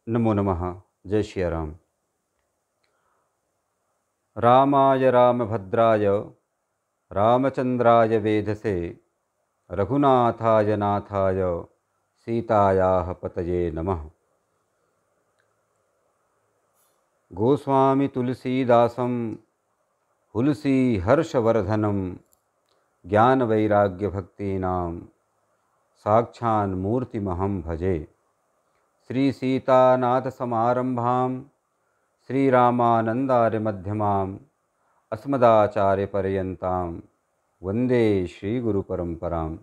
नमो नमः। जय श्री राम। रामाय रामभद्राय रामचंद्राय वेधसे रघुनाथाय नाथाय सीतायाः पतये नमः। गोस्वामी तुलसीदासं हुलसी हर्षवर्धनम ज्ञान वैराग्य भक्तीनां साक्षान्मूर्तिमहं भजे। श्री सीतानाथ समारंभां श्रीरामानंदार्य मध्यमाम् अस्मदाचार्य पर्यन्तां वंदे श्री गुरु परंपराम।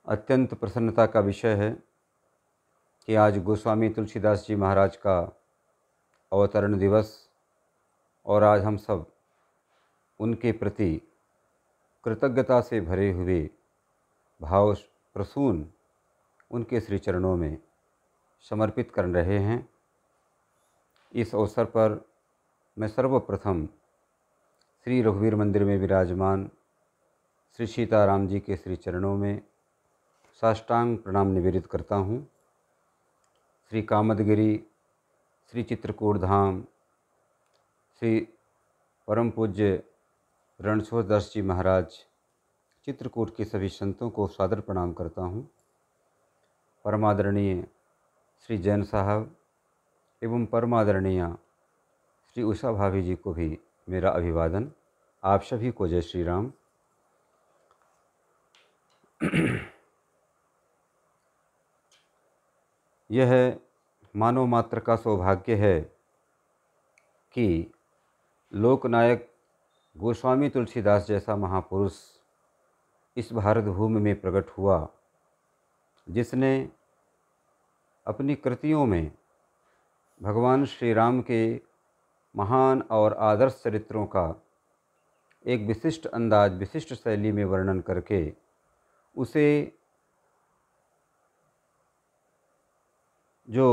अत्यंत प्रसन्नता का विषय है कि आज गोस्वामी तुलसीदास जी महाराज का अवतरण दिवस और आज हम सब उनके प्रति कृतज्ञता से भरे हुए भाव प्रसून उनके श्री चरणों में समर्पित कर रहे हैं। इस अवसर पर मैं सर्वप्रथम श्री रघुवीर मंदिर में विराजमान श्री सीताराम जी के श्री चरणों में साष्टांग प्रणाम निवेदित करता हूँ। श्री कामदगिरी, श्री चित्रकूट धाम, श्री परम पूज्य रणछोड़ दास जी महाराज चित्रकूट के सभी संतों को सादर प्रणाम करता हूँ। परमादरणीय श्री जैन साहब एवं परमादरणीय श्री उषा भाभी जी को भी मेरा अभिवादन। आप सभी को जय श्री राम। यह मानव मात्र का सौभाग्य है कि लोकनायक गोस्वामी तुलसीदास जैसा महापुरुष इस भारत भूमि में प्रकट हुआ, जिसने अपनी कृतियों में भगवान श्री राम के महान और आदर्श चरित्रों का एक विशिष्ट अंदाज, विशिष्ट शैली में वर्णन करके उसे जो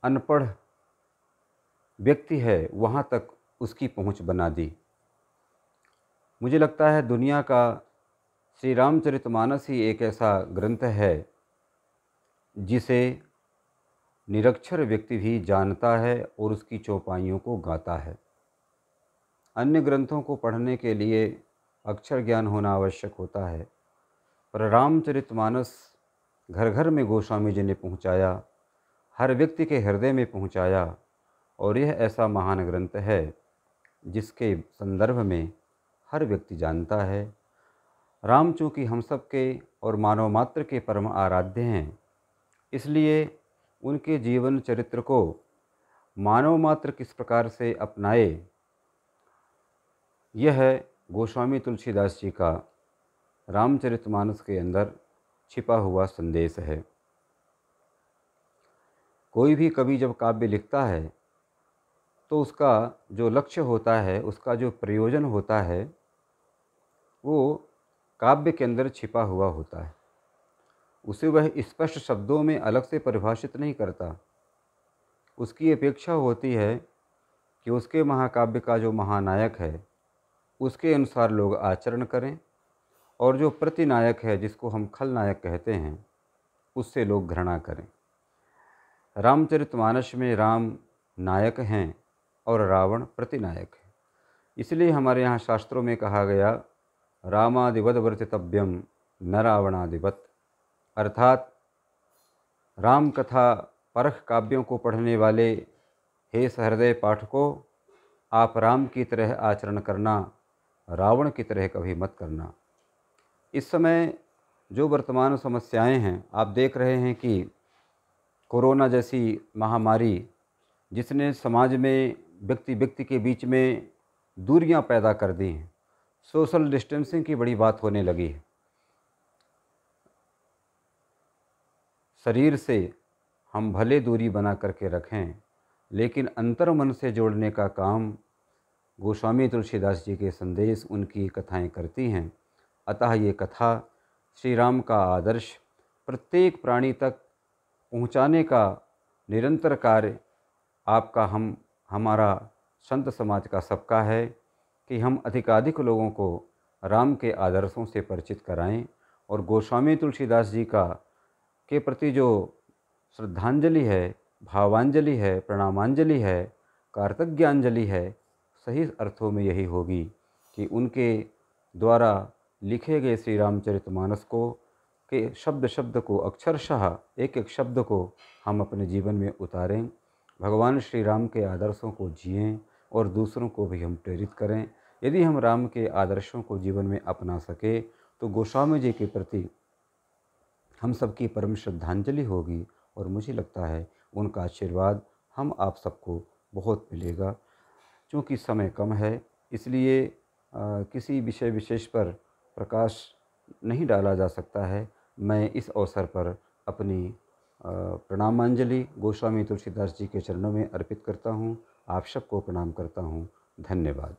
अनपढ़ व्यक्ति है वहाँ तक उसकी पहुँच बना दी। मुझे लगता है दुनिया का श्री रामचरितमानस ही एक ऐसा ग्रंथ है जिसे निरक्षर व्यक्ति भी जानता है और उसकी चौपाइयों को गाता है। अन्य ग्रंथों को पढ़ने के लिए अक्षर ज्ञान होना आवश्यक होता है, पर रामचरितमानस घर घर में गोस्वामी जी ने पहुँचाया, हर व्यक्ति के हृदय में पहुँचाया। और यह ऐसा महान ग्रंथ है जिसके संदर्भ में हर व्यक्ति जानता है। राम चूँकि हम सब के और मानव मात्र के परम आराध्य हैं, इसलिए उनके जीवन चरित्र को मानव मात्र किस प्रकार से अपनाए, यह गोस्वामी तुलसीदास जी का रामचरितमानस के अंदर छिपा हुआ संदेश है। कोई भी कवि जब काव्य लिखता है तो उसका जो लक्ष्य होता है, उसका जो प्रयोजन होता है, वो काव्य के अंदर छिपा हुआ होता है। उसे वह स्पष्ट शब्दों में अलग से परिभाषित नहीं करता। उसकी अपेक्षा होती है कि उसके महाकाव्य का जो महानायक है उसके अनुसार लोग आचरण करें, और जो प्रतिनायक है, जिसको हम खलनायक कहते हैं, उससे लोग घृणा करें। रामचरितमानस में राम नायक हैं और रावण प्रतिनायक है। इसलिए हमारे यहाँ शास्त्रों में कहा गया, रामादिवद वर्तितव्यम न रावणादिवत, अर्थात राम कथा परख काव्यों को पढ़ने वाले हे सहृदय पाठकों, आप राम की तरह आचरण करना, रावण की तरह कभी मत करना। इस समय जो वर्तमान समस्याएं हैं, आप देख रहे हैं कि कोरोना जैसी महामारी, जिसने समाज में व्यक्ति व्यक्ति के बीच में दूरियां पैदा कर दी हैं, सोशल डिस्टेंसिंग की बड़ी बात होने लगी है। शरीर से हम भले दूरी बना करके रखें, लेकिन अंतर मन से जोड़ने का काम गोस्वामी तुलसीदास जी के संदेश, उनकी कथाएं करती हैं। अतः ये कथा श्री राम का आदर्श प्रत्येक प्राणी तक पहुंचाने का निरंतर कार्य आपका, हमारा संत समाज का सबका है कि हम अधिकाधिक लोगों को राम के आदर्शों से परिचित कराएं और गोस्वामी तुलसीदास जी का के प्रति जो श्रद्धांजलि है, भावांजलि है, प्रणामांजलि है, कार्तज्ञांजलि है, सही अर्थों में यही होगी कि उनके द्वारा लिखे गए श्री रामचरितमानस को के शब्द शब्द को, अक्षरशः एक एक शब्द को हम अपने जीवन में उतारें, भगवान श्री राम के आदर्शों को जिएं और दूसरों को भी हम प्रेरित करें। यदि हम राम के आदर्शों को जीवन में अपना सके तो गोस्वामी जी के प्रति हम सबकी परम श्रद्धांजलि होगी और मुझे लगता है उनका आशीर्वाद हम आप सबको बहुत मिलेगा। चूँकि समय कम है इसलिए किसी विषय विशेष पर प्रकाश नहीं डाला जा सकता है। मैं इस अवसर पर अपनी प्रणामांजलि गोस्वामी तुलसीदास जी के चरणों में अर्पित करता हूँ। आप सबको प्रणाम करता हूँ। धन्यवाद।